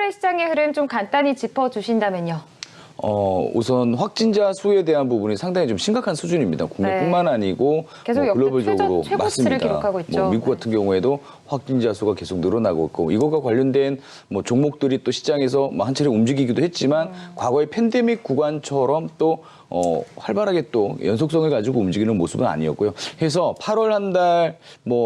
올해 시장의 흐름 좀 간단히 짚어주신다면요. 우선 확진자 수에 대한 부분이 상당히 좀 심각한 수준입니다. 국내뿐만 아니고 계속 글로벌적으로 최고치를 맞습니다. 기록하고 있죠. 미국 같은 경우에도 확진자 수가 계속 늘어나고 있고 이것과 관련된 종목들이 또 시장에서 한 차례 움직이기도 했지만 과거의 팬데믹 구간처럼 또 활발하게 또 연속성을 가지고 움직이는 모습은 아니었고요. 해서 8월 한 달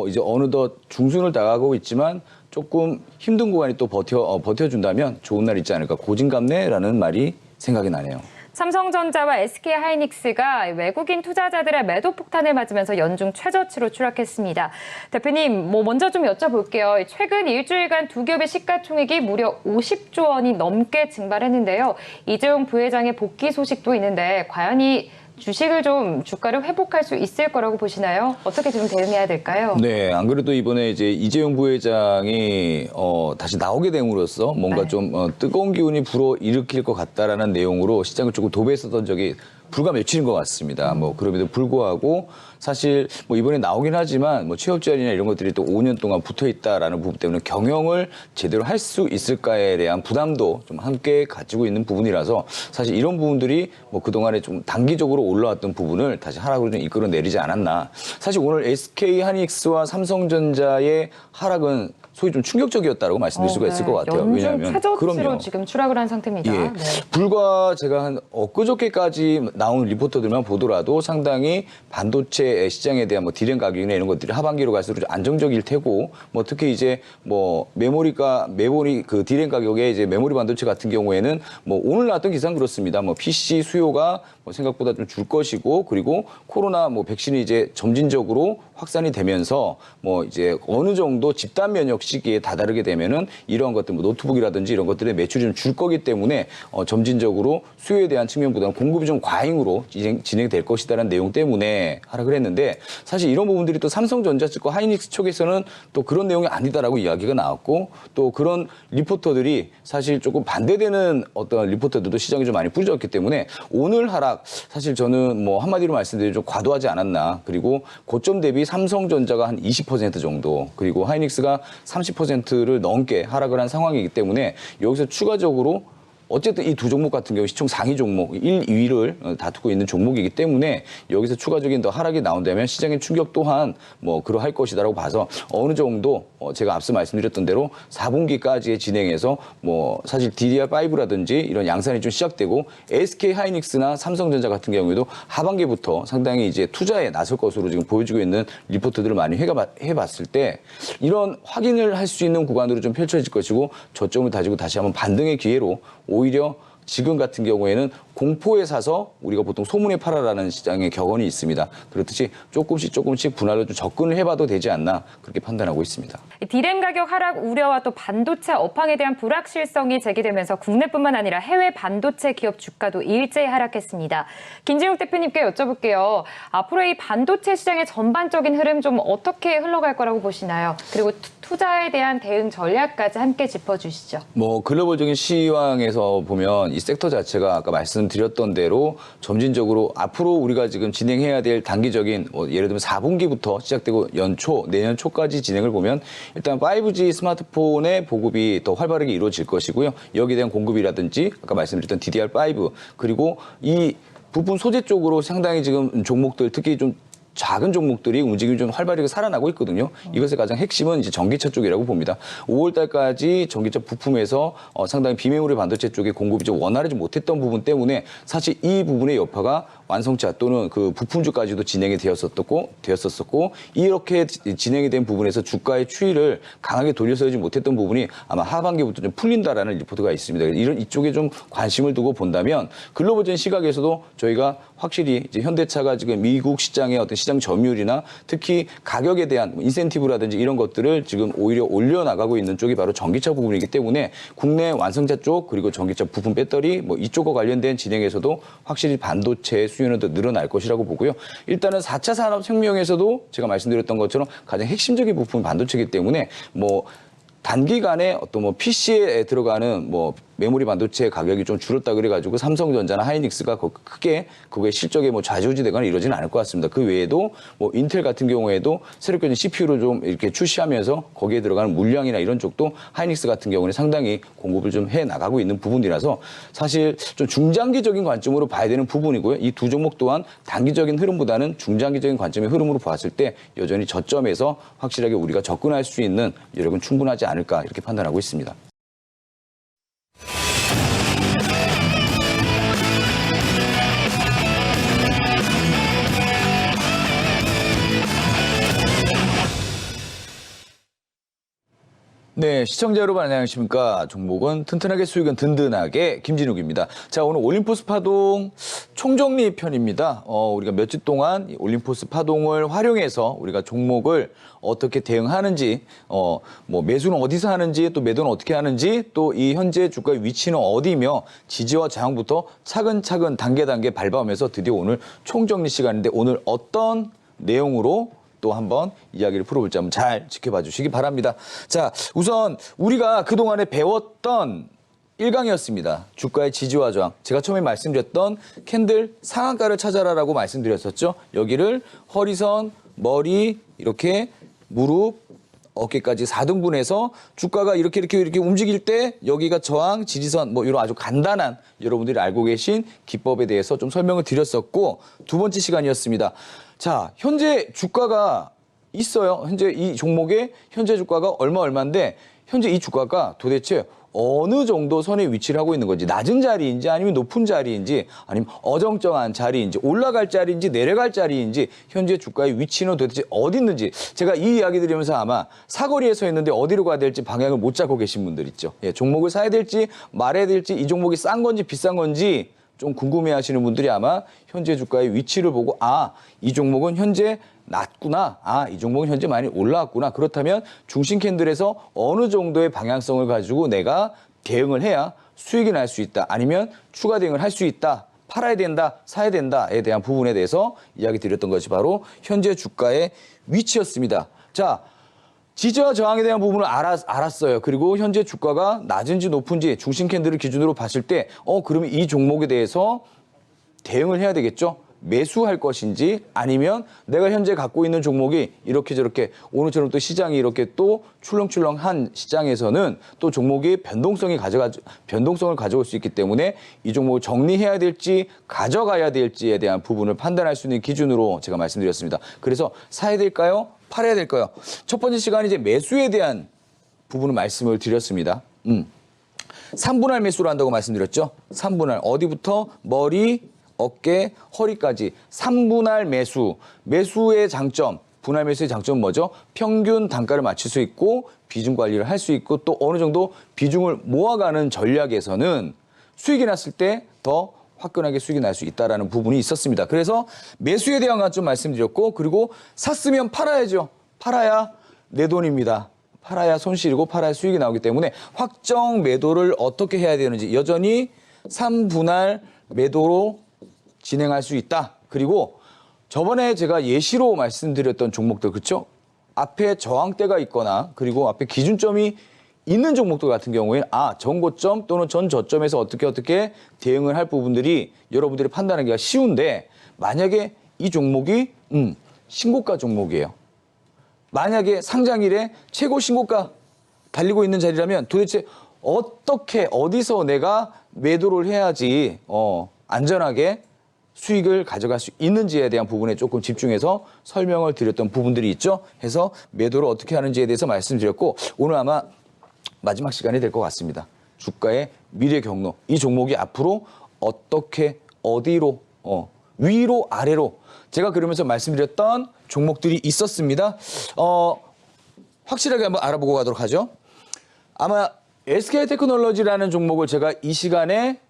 이제 어느덧 중순을 다가가고 있지만 조금 힘든 구간이 또 버텨준다면 좋은 날 있지 않을까. 고진감래라는 말이 생각이 나네요. 삼성전자와 SK하이닉스가 외국인 투자자들의 매도 폭탄을 맞으면서 연중 최저치로 추락했습니다. 대표님, 먼저 좀 여쭤볼게요. 최근 일주일간 두 기업의 시가총액이 무려 50조 원이 넘게 증발했는데요. 이재용 부회장의 복귀 소식도 있는데 과연 이 주식을 좀 주가를 회복할 수 있을 거라고 보시나요? 어떻게 좀 대응해야 될까요? 네, 안 그래도 이번에 이제 이재용 부회장이 다시 나오게 됨으로써 뭔가 좀 뜨거운 기운이 불어일으킬 것 같다라는 내용으로 시장을 조금 도배했었던 적이 불과 며칠인 것 같습니다. 그럼에도 불구하고 사실 이번에 나오긴 하지만 취업 제한이나 이런 것들이 또 5년 동안 붙어 있다라는 부분 때문에 경영을 제대로 할 수 있을까에 대한 부담도 좀 함께 가지고 있는 부분이라서 사실 이런 부분들이 그동안에 좀 단기적으로 올라왔던 부분을 다시 하락으로 좀 이끌어내리지 않았나. 사실 오늘 SK하이닉스와 삼성전자의 하락은 소위 좀 충격적이었다고 말씀드릴 수가 있을 것 같아요. 왜냐하면 최저치로 지금 추락을 한 상태입니다. 예. 네. 불과 제가 한 엊그저께까지 나온 리포터들만 보더라도 상당히 반도체 시장에 대한 디램 가격이나 이런 것들이 하반기로 갈수록 좀 안정적일 테고 특히 이제 메모리 그 디램 가격에 이제 메모리 반도체 같은 경우에는 오늘 나왔던 기사는 그렇습니다. PC 수요가 생각보다 좀 줄 것이고 그리고 코로나 백신이 이제 점진적으로 확산이 되면서 이제 어느 정도 집단 면역 시기에 다다르게 되면은 이러한 것들 노트북이라든지 이런 것들의 매출이 좀 줄 거기 때문에 점진적으로 수요에 대한 측면보다는 공급이 좀 과잉으로 진행될 것이다라는 내용 때문에 하락을 했는데 사실 이런 부분들이 또 삼성전자 측과 하이닉스 쪽에서는 또 그런 내용이 아니다라고 이야기가 나왔고 또 그런 리포터들이 사실 조금 반대되는 어떤 리포터들도 시장에 좀 많이 뿌려졌기 때문에 오늘 하락 사실 저는 한마디로 말씀드리면 좀 과도하지 않았나. 그리고 고점 대비 삼성전자가 한 20% 정도 그리고 하이닉스가 30%를 넘게 하락을 한 상황이기 때문에 여기서 추가적으로 어쨌든 이 두 종목 같은 경우 시총 상위 종목 1, 2위를 다투고 있는 종목이기 때문에 여기서 추가적인 더 하락이 나온다면 시장의 충격 또한 그러할 것이다라고 봐서 어느 정도 제가 앞서 말씀드렸던 대로 4분기까지의 진행에서 사실 DDR5라든지 이런 양산이 좀 시작되고 SK하이닉스나 삼성전자 같은 경우에도 하반기부터 상당히 이제 투자에 나설 것으로 지금 보여지고 있는 리포트들을 많이 해봤을 때 이런 확인을 할 수 있는 구간으로 좀 펼쳐질 것이고 저점을 다지고 다시 한번 반등의 기회로 오히려 지금 같은 경우에는 공포에 사서 우리가 보통 소문에 팔아라는 시장의 격언이 있습니다. 그렇듯이 조금씩 분할로 좀 접근을 해봐도 되지 않나 그렇게 판단하고 있습니다. 디램 가격 하락 우려와 또 반도체 업황에 대한 불확실성이 제기되면서 국내뿐만 아니라 해외 반도체 기업 주가도 일제히 하락했습니다. 김진욱 대표님께 여쭤볼게요. 앞으로 이 반도체 시장의 전반적인 흐름 좀 어떻게 흘러갈 거라고 보시나요? 그리고 투자에 대한 대응 전략까지 함께 짚어주시죠. 글로벌적인 시황에서 보면 이 섹터 자체가 아까 말씀드렸던 대로 점진적으로 앞으로 우리가 지금 진행해야 될 단기적인 예를 들면 4분기부터 시작되고 내년 초까지 진행을 보면 일단 5G 스마트폰의 보급이 더 활발하게 이루어질 것이고요. 여기에 대한 공급이라든지 아까 말씀드렸던 DDR5 그리고 이 부품 소재 쪽으로 상당히 지금 종목들 특히 좀 작은 종목들이 움직임이 좀 활발하게 살아나고 있거든요. 이것의 가장 핵심은 이제 전기차 쪽이라고 봅니다. 5월 달까지 전기차 부품에서 상당히 비메모리 반도체 쪽에 공급이 좀 원활하지 못했던 부분 때문에 사실 이 부분의 여파가 완성차 또는 그 부품주까지도 진행이 되었었고 이렇게 진행이 된 부분에서 주가의 추이를 강하게 돌려서지 못했던 부분이 아마 하반기부터 좀 풀린다라는 리포트가 있습니다. 이쪽에 좀 관심을 두고 본다면 글로벌적인 시각에서도 저희가 확실히 이제 현대차가 지금 미국 시장의 어떤 시장 점유율이나 특히 가격에 대한 인센티브라든지 이런 것들을 지금 오히려 올려나가고 있는 쪽이 바로 전기차 부분이기 때문에 국내 완성차 쪽 그리고 전기차 부품 배터리 이쪽과 관련된 진행에서도 확실히 반도체 수요는 더 늘어날 것이라고 보고요. 일단은 4차 산업혁명에서도 제가 말씀드렸던 것처럼 가장 핵심적인 부품은 반도체이기 때문에 단기간에 어떤 PC에 들어가는 메모리 반도체 가격이 좀 줄었다 그래가지고 삼성전자나 하이닉스가 크게 그거에 실적에 뭐 좌지우지되거나 이러지는 않을 것 같습니다. 그 외에도 뭐 인텔 같은 경우에도 새롭게 CPU를 좀 이렇게 출시하면서 거기에 들어가는 물량이나 이런 쪽도 하이닉스 같은 경우는 상당히 공급을 좀 해 나가고 있는 부분이라서 사실 좀 중장기적인 관점으로 봐야 되는 부분이고요. 이 두 종목 또한 단기적인 흐름보다는 중장기적인 관점의 흐름으로 봤을 때 여전히 저점에서 확실하게 우리가 접근할 수 있는 여력은 충분하지 않을까 이렇게 판단하고 있습니다. 네, 시청자 여러분 안녕하십니까. 종목은 튼튼하게 수익은 든든하게 김진욱입니다. 자, 오늘 올림포스 파동 총정리 편입니다. 우리가 몇 주 동안 이 올림포스 파동을 활용해서 우리가 종목을 어떻게 대응하는지, 뭐 매수는 어디서 하는지, 또 매도는 어떻게 하는지, 또 이 현재 주가의 위치는 어디며 지지와 저항부터 차근차근 단계 밟아오면서 드디어 오늘 총정리 시간인데 오늘 어떤 내용으로 또 한번 이야기를 풀어볼지 한번 잘 지켜봐 주시기 바랍니다. 자, 우선 우리가 그동안에 배웠던 1강이었습니다. 주가의 지지와 저항. 제가 처음에 말씀드렸던 캔들 상한가를 찾아라라고 말씀드렸었죠. 여기를 허리선, 머리, 이렇게 무릎, 어깨까지 4등분해서 주가가 이렇게 움직일 때 여기가 저항, 지지선 뭐 이런 아주 간단한 여러분들이 알고 계신 기법에 대해서 좀 설명을 드렸었고 두 번째 시간이었습니다. 자, 현재 주가가 있어요. 현재 이 종목의 현재 주가가 얼마인데 현재 이 주가가 도대체 어느 정도 선에 위치를 하고 있는 건지 낮은 자리인지 아니면 높은 자리인지 아니면 어정쩡한 자리인지 올라갈 자리인지 내려갈 자리인지 현재 주가의 위치는 도대체 어디 있는지 제가 이 이야기 드리면서 아마 사거리에 서 있는데 어디로 가야 될지 방향을 못 잡고 계신 분들 있죠. 예, 종목을 사야 될지 말아야 될지 이 종목이 싼 건지 비싼 건지 좀 궁금해하시는 분들이 아마 현재 주가의 위치를 보고 이 종목은 현재 낮구나. 이 종목은 현재 많이 올라왔구나. 그렇다면 중심 캔들에서 어느 정도의 방향성을 가지고 내가 대응을 해야 수익이 날 수 있다. 아니면 추가 대응을 할 수 있다. 팔아야 된다. 사야 된다에 대한 부분에 대해서 이야기 드렸던 것이 바로 현재 주가의 위치였습니다. 자, 지지와 저항에 대한 부분을 알았어요. 그리고 현재 주가가 낮은지 높은지 중심 캔들을 기준으로 봤을 때 그러면 이 종목에 대해서 대응을 해야 되겠죠. 매수할 것인지 아니면 내가 현재 갖고 있는 종목이 이렇게 저렇게 오늘처럼 또 시장이 이렇게 또 출렁출렁한 시장에서는 또 종목이 변동성을 가져올 수 있기 때문에 이 종목을 정리해야 될지 가져가야 될지에 대한 부분을 판단할 수 있는 기준으로 제가 말씀드렸습니다. 그래서 사야 될까요? 팔아야 될까요? 첫 번째 시간에 이제 매수에 대한 부분을 말씀을 드렸습니다. 3분할 매수를 한다고 말씀드렸죠. 3분할 어디부터 머리, 어깨, 허리까지 3분할 매수. 매수의 장점, 분할 매수의 장점은 뭐죠? 평균 단가를 맞출 수 있고 비중 관리를 할 수 있고 또 어느 정도 비중을 모아가는 전략에서는 수익이 났을 때 더 화끈하게 수익이 날 수 있다는 부분이 있었습니다. 그래서 매수에 대한 관점 말씀드렸고 그리고 샀으면 팔아야죠. 팔아야 내 돈입니다. 팔아야 손실이고 팔아야 수익이 나오기 때문에 확정 매도를 어떻게 해야 되는지 여전히 3분할 매도로 진행할 수 있다. 그리고 저번에 제가 예시로 말씀드렸던 종목들 그렇죠? 앞에 저항대가 있거나 그리고 앞에 기준점이 있는 종목들 같은 경우에는 전고점 또는 전 저점에서 어떻게 대응을 할 부분들이 여러분들이 판단하기가 쉬운데 만약에 이 종목이 신고가 종목이에요. 만약에 상장일에 최고 신고가 달리고 있는 자리라면 도대체 어떻게 어디서 내가 매도를 해야지 안전하게 수익을 가져갈 수 있는지에 대한 부분에 조금 집중해서 설명을 드렸던 부분들이 있죠. 해서 매도를 어떻게 하는지에 대해서 말씀드렸고 오늘 아마 마지막 시간이 될 것 같습니다. 주가의 미래 경로. 이 종목이 앞으로 어떻게 어디로 위로 아래로 제가 그러면서 말씀드렸던 종목들이 있었습니다. 확실하게 한번 알아보고 가도록 하죠. 아마 SK테크놀로지라는 종목을 제가 이 시간에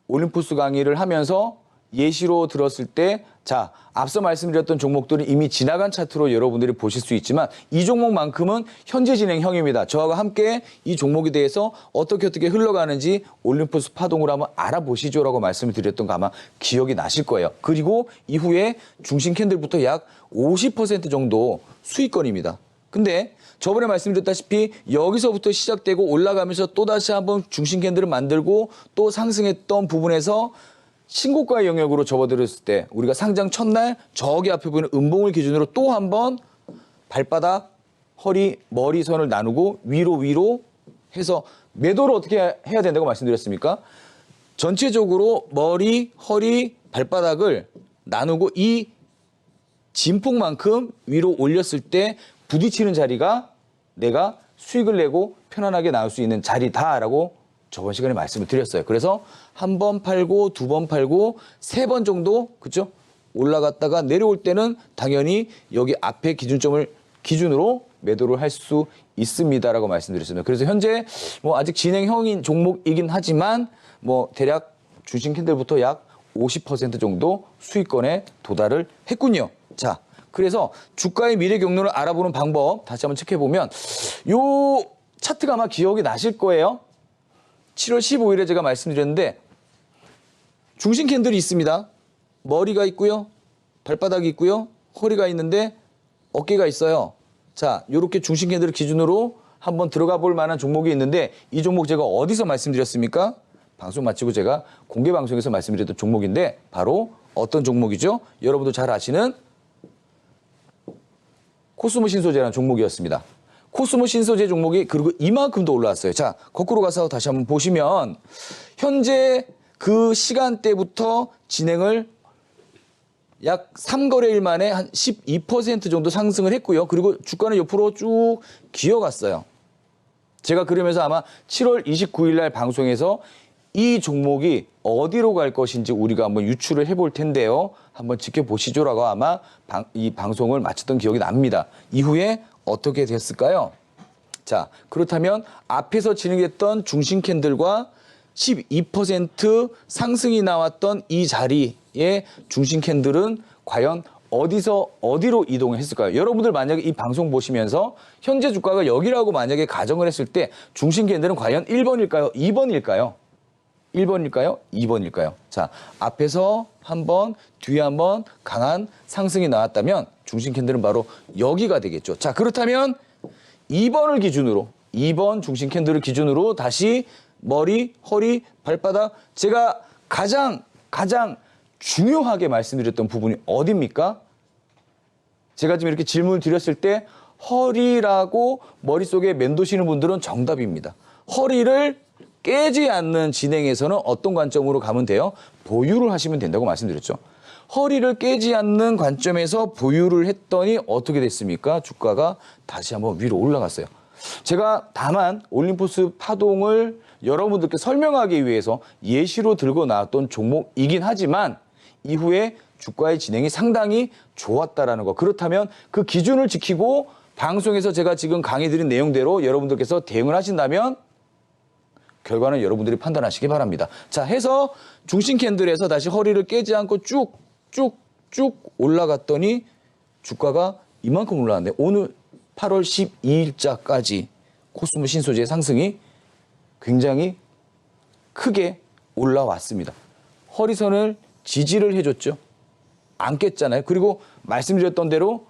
올림포스 강의를 하면서 예시로 들었을 때 자, 앞서 말씀드렸던 종목들은 이미 지나간 차트로 여러분들이 보실 수 있지만 이 종목만큼은 현재 진행형입니다. 저와 함께 이 종목에 대해서 어떻게 흘러가는지 올림포스 파동으로 한번 알아보시죠라고 말씀을 드렸던 거 아마 기억이 나실 거예요. 그리고 이후에 중심 캔들부터 약 50% 정도 수익권입니다. 근데 저번에 말씀드렸다시피 여기서부터 시작되고 올라가면서 또다시 한번 중심 캔들을 만들고 또 상승했던 부분에서 신고가의 영역으로 접어들었을 때 우리가 상장 첫날 저기 앞에 보이는 음봉을 기준으로 또 한번 발바닥, 허리, 머리선을 나누고 위로 해서 매도를 어떻게 해야 된다고 말씀드렸습니까? 전체적으로 머리, 허리, 발바닥을 나누고 이 진폭만큼 위로 올렸을 때 부딪히는 자리가 내가 수익을 내고 편안하게 나올 수 있는 자리다라고 저번 시간에 말씀을 드렸어요. 그래서 한 번 팔고 두 번 팔고 세 번 정도 그죠? 올라갔다가 내려올 때는 당연히 여기 앞에 기준점을 기준으로 매도를 할 수 있습니다라고 말씀드렸습니다. 그래서 현재 뭐 아직 진행형인 종목이긴 하지만 뭐 대략 주식 캔들부터 약 50% 정도 수익권에 도달을 했군요. 자, 그래서 주가의 미래 경로를 알아보는 방법 다시 한번 체크해 보면 요 차트가 아마 기억이 나실 거예요. 7월 15일에 제가 말씀드렸는데 중심 캔들이 있습니다. 머리가 있고요. 발바닥이 있고요. 허리가 있는데 어깨가 있어요. 자, 요렇게 중심 캔들을 기준으로 한번 들어가 볼 만한 종목이 있는데 이 종목 제가 어디서 말씀드렸습니까? 방송 마치고 제가 공개 방송에서 말씀드렸던 종목인데 바로 어떤 종목이죠? 여러분도 잘 아시는 코스모 신소재라는 종목이었습니다. 코스모 신소재 종목이 그리고 이만큼도 올라왔어요. 자, 거꾸로 가서 다시 한번 보시면 현재 그 시간대부터 진행을 약 3거래일 만에 한 12% 정도 상승을 했고요. 그리고 주가는 옆으로 쭉 기어갔어요. 제가 그러면서 아마 7월 29일 날 방송에서 이 종목이 어디로 갈 것인지 우리가 한번 유추를 해볼 텐데요. 한번 지켜보시죠라고 아마 이 방송을 마쳤던 기억이 납니다. 이후에 어떻게 됐을까요? 자, 그렇다면 앞에서 진행했던 중심 캔들과 12% 상승이 나왔던 이 자리에 중심 캔들은 과연 어디로 이동했을까요? 여러분들 만약에 이 방송 보시면서 현재 주가가 여기라고 만약에 가정을 했을 때 중심 캔들은 과연 1번일까요? 2번일까요? 1번일까요? 2번일까요? 자, 앞에서 한 번, 뒤에 한 번 강한 상승이 나왔다면 중심 캔들은 바로 여기가 되겠죠. 자, 그렇다면 2번을 기준으로 2번 중심 캔들을 기준으로 다시 머리, 허리, 발바닥 제가 가장 중요하게 말씀드렸던 부분이 어디입니까? 제가 지금 이렇게 질문을 드렸을 때 허리라고 머릿속에 맴도시는 분들은 정답입니다. 허리를 깨지 않는 진행에서는 어떤 관점으로 가면 돼요? 보유를 하시면 된다고 말씀드렸죠. 허리를 깨지 않는 관점에서 보유를 했더니 어떻게 됐습니까? 주가가 다시 한번 위로 올라갔어요. 제가 다만 올림포스 파동을 여러분들께 설명하기 위해서 예시로 들고 나왔던 종목이긴 하지만 이후에 주가의 진행이 상당히 좋았다라는 거. 그렇다면 그 기준을 지키고 방송에서 제가 지금 강의드린 내용대로 여러분들께서 대응을 하신다면 결과는 여러분들이 판단하시기 바랍니다. 자, 해서 중심 캔들에서 다시 허리를 깨지 않고 쭉 올라갔더니 주가가 이만큼 올라왔는데 오늘 8월 12일자까지 코스모 신소재의 상승이 굉장히 크게 올라왔습니다. 허리선을 지지를 해줬죠. 안 깼잖아요. 그리고 말씀드렸던 대로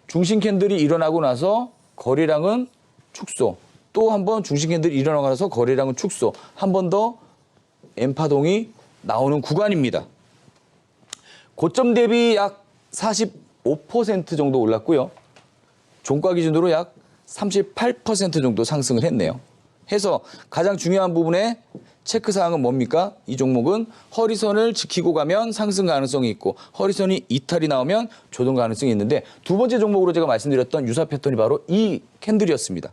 중심 캔들이 일어나고 나서 거래량은 축소. 또 한 번 중심 캔들이 일어나고 나서 거래량은 축소. 한 번 더 M파동이 나오는 구간입니다. 고점 대비 약 45% 정도 올랐고요. 종가 기준으로 약 38% 정도 상승을 했네요. 해서 가장 중요한 부분에 체크사항은 뭡니까? 이 종목은 허리선을 지키고 가면 상승 가능성이 있고 허리선이 이탈이 나오면 조정 가능성이 있는데 두 번째 종목으로 제가 말씀드렸던 유사 패턴이 바로 이 캔들이었습니다.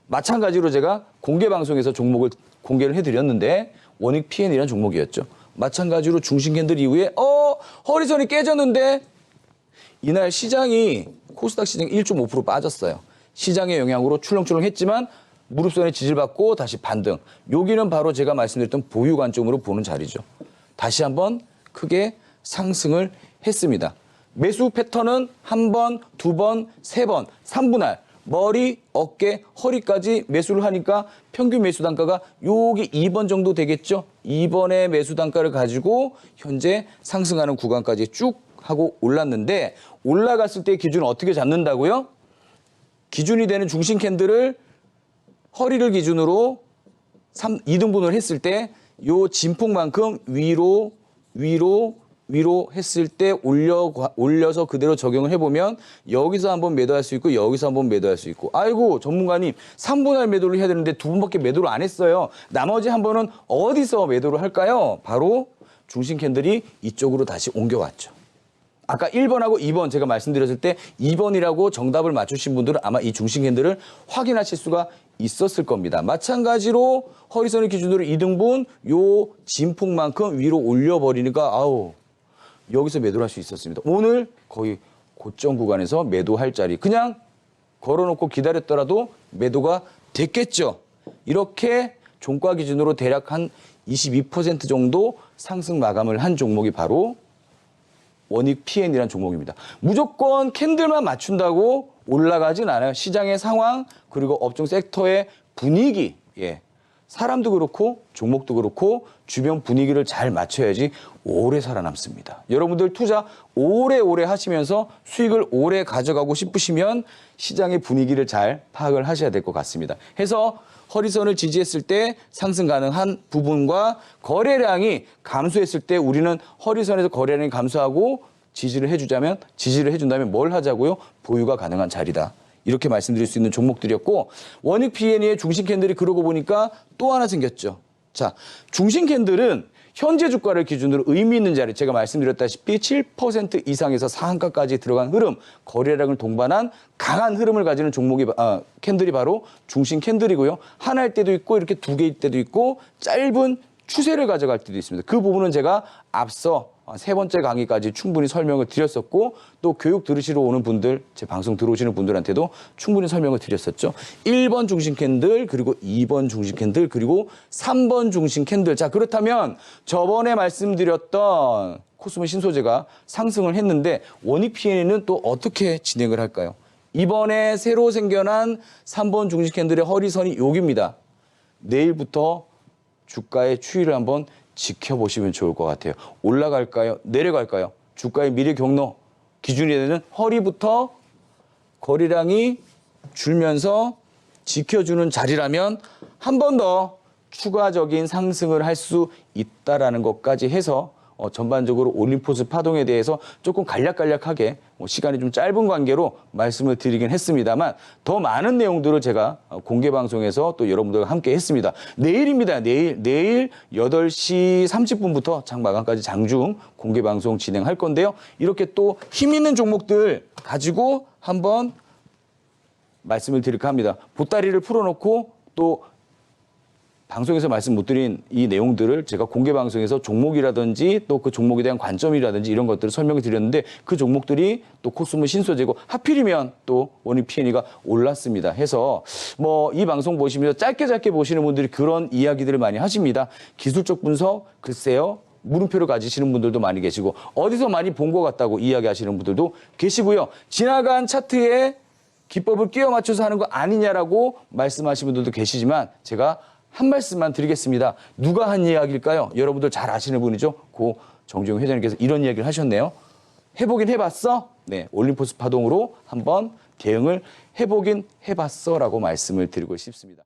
마찬가지로 제가 공개 방송에서 종목을 공개를 해드렸는데 원익 PN이라는 종목이었죠. 마찬가지로 중심 캔들 이후에 허리선이 깨졌는데 이날 시장이 코스닥 시장이 1.5% 빠졌어요. 시장의 영향으로 출렁출렁했지만 무릎선에 지지받고 다시 반등. 여기는 바로 제가 말씀드렸던 보유 관점으로 보는 자리죠. 다시 한번 크게 상승을 했습니다. 매수 패턴은 한 번, 두 번, 세 번, 3분할. 머리, 어깨, 허리까지 매수를 하니까 평균 매수 단가가 여기 2번 정도 되겠죠. 2번의 매수 단가를 가지고 현재 상승하는 구간까지 쭉 하고 올랐는데 올라갔을 때 기준을 어떻게 잡는다고요? 기준이 되는 중심 캔들을 허리를 기준으로 2등분을 했을 때 요 진폭만큼 위로 했을 때 올려서 그대로 적용을 해보면 여기서 한번 매도할 수 있고 여기서 한번 매도할 수 있고 아이고 전문가님 3분할 매도를 해야 되는데 2번밖에 매도를 안 했어요. 나머지 한 번은 어디서 매도를 할까요? 바로 중심 캔들이 이쪽으로 다시 옮겨왔죠. 아까 1번하고 2번 제가 말씀드렸을 때 2번이라고 정답을 맞추신 분들은 아마 이 중심 캔들을 확인하실 수가 있었을 겁니다. 마찬가지로 허리선을 기준으로 2등분 요 진폭만큼 위로 올려버리니까 아우 여기서 매도를 할 수 있었습니다. 오늘 거의 고점 구간에서 매도할 자리 그냥 걸어놓고 기다렸더라도 매도가 됐겠죠. 이렇게 종가 기준으로 대략 한 22% 정도 상승 마감을 한 종목이 바로 원익 PN이라는 종목입니다. 무조건 캔들만 맞춘다고 올라가진 않아요. 시장의 상황 그리고 업종 섹터의 분위기, 사람도 그렇고 종목도 그렇고 주변 분위기를 잘 맞춰야지 오래 살아남습니다. 여러분들 투자 오래오래 하시면서 수익을 오래 가져가고 싶으시면 시장의 분위기를 잘 파악을 하셔야 될 것 같습니다. 해서 허리선을 지지했을 때 상승 가능한 부분과 거래량이 감소했을 때 우리는 허리선에서 거래량이 감소하고 지지를 해준다면 뭘 하자고요? 보유가 가능한 자리다. 이렇게 말씀드릴 수 있는 종목들이었고 원익 PN의 중심 캔들이 그러고 보니까 또 하나 생겼죠. 자, 중심 캔들은 현재 주가를 기준으로 의미 있는 자리 제가 말씀드렸다시피 7% 이상에서 상한가까지 들어간 흐름, 거래량을 동반한 강한 흐름을 가지는 종목이 캔들이 바로 중심 캔들이고요. 하나일 때도 있고 이렇게 두 개일 때도 있고 짧은 추세를 가져갈 때도 있습니다. 그 부분은 제가 앞서 세 번째 강의까지 충분히 설명을 드렸었고 또 교육 들으시러 오는 분들, 제 방송 들어오시는 분들한테도 충분히 설명을 드렸었죠. 1번 중심 캔들, 그리고 2번 중심 캔들, 그리고 3번 중심 캔들. 자, 그렇다면 저번에 말씀드렸던 코스모 신소재가 상승을 했는데 원익 PN은 또 어떻게 진행을 할까요? 이번에 새로 생겨난 3번 중심 캔들의 허리선이 여기입니다. 내일부터 주가의 추이를 한번 지켜보시면 좋을 것 같아요. 올라갈까요? 내려갈까요? 주가의 미래 경로 기준이 되는 허리부터 거래량이 줄면서 지켜주는 자리라면 한 번 더 추가적인 상승을 할 수 있다라는 것까지 해서 전반적으로 올림포스 파동에 대해서 조금 간략하게 시간이 좀 짧은 관계로 말씀을 드리긴 했습니다만 더 많은 내용들을 제가 공개 방송에서 또 여러분들과 함께 했습니다. 내일입니다. 내일 8시 30분부터 장 마감까지 장중 공개 방송 진행할 건데요. 이렇게 또 힘 있는 종목들 가지고 한번 말씀을 드릴까 합니다. 보따리를 풀어놓고 또 방송에서 말씀 못 드린 이 내용들을 제가 공개 방송에서 종목이라든지 또 그 종목에 대한 관점이라든지 이런 것들을 설명을 드렸는데 그 종목들이 또 코스모 신소재고 하필이면 또 원익 PN이가 올랐습니다. 해서 이 방송 보시면서 짧게 보시는 분들이 그런 이야기들을 많이 하십니다. 기술적 분석 글쎄요. 물음표를 가지시는 분들도 많이 계시고 어디서 많이 본 것 같다고 이야기하시는 분들도 계시고요. 지나간 차트에 기법을 끼워 맞춰서 하는 거 아니냐라고 말씀하시는 분들도 계시지만 제가 한 말씀만 드리겠습니다. 누가 한 이야기일까요? 여러분들 잘 아시는 분이죠. 고 정주영 회장님께서 이런 이야기를 하셨네요. 해보긴 해봤어? 네, 올림포스 파동으로 한번 대응을 해보긴 해봤어라고 말씀을 드리고 싶습니다.